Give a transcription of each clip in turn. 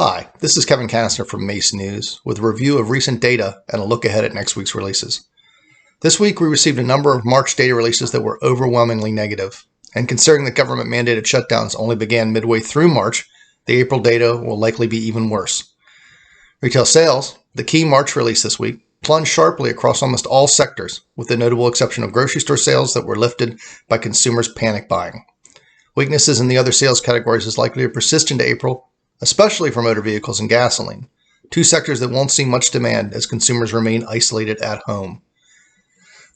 Hi, this is Kevin Kastner from Mace News with a review of recent data and a look ahead at next week's releases. This week we received a number of March data releases that were overwhelmingly negative, and considering that government-mandated shutdowns only began midway through March, the April data will likely be even worse. Retail sales, the key March release this week, plunged sharply across almost all sectors, with the notable exception of grocery store sales that were lifted by consumers panic buying. Weaknesses in the other sales categories is likely to persist into April, especially for motor vehicles and gasoline, two sectors that won't see much demand as consumers remain isolated at home.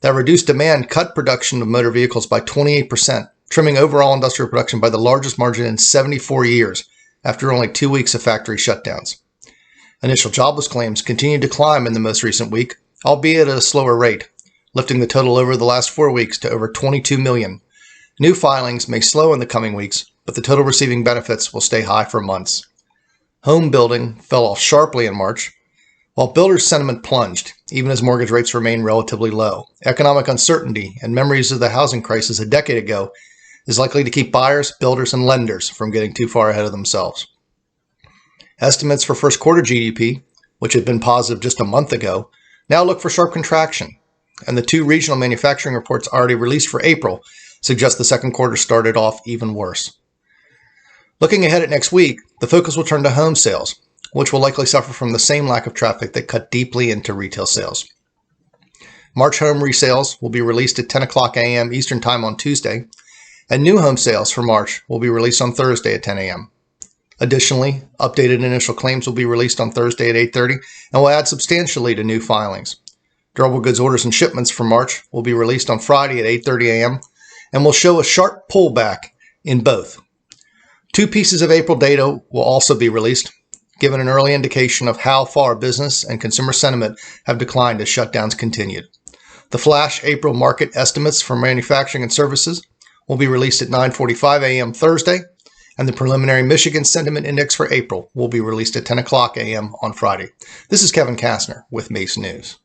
That reduced demand cut production of motor vehicles by 28%, trimming overall industrial production by the largest margin in 74 years after only 2 weeks of factory shutdowns. Initial jobless claims continued to climb in the most recent week, albeit at a slower rate, lifting the total over the last 4 weeks to over 22 million. New filings may slow in the coming weeks, but the total receiving benefits will stay high for months. Home building fell off sharply in March, while builders' sentiment plunged, even as mortgage rates remain relatively low. Economic uncertainty and memories of the housing crisis a decade ago is likely to keep buyers, builders, and lenders from getting too far ahead of themselves. Estimates for first quarter GDP, which had been positive just a month ago, now look for sharp contraction, and the two regional manufacturing reports already released for April suggest the second quarter started off even worse. Looking ahead at next week, the focus will turn to home sales, which will likely suffer from the same lack of traffic that cut deeply into retail sales. March home resales will be released at 10 o'clock a.m. Eastern Time on Tuesday, and new home sales for March will be released on Thursday at 10 a.m. Additionally, updated initial claims will be released on Thursday at 8:30 and will add substantially to new filings. Durable goods orders and shipments for March will be released on Friday at 8:30 a.m. and will show a sharp pullback in both. Two pieces of April data will also be released, giving an early indication of how far business and consumer sentiment have declined as shutdowns continued. The flash April market estimates for manufacturing and services will be released at 9:45 a.m. Thursday, and the preliminary Michigan Sentiment Index for April will be released at 10 o'clock a.m. on Friday. This is Kevin Kastner with Mace News.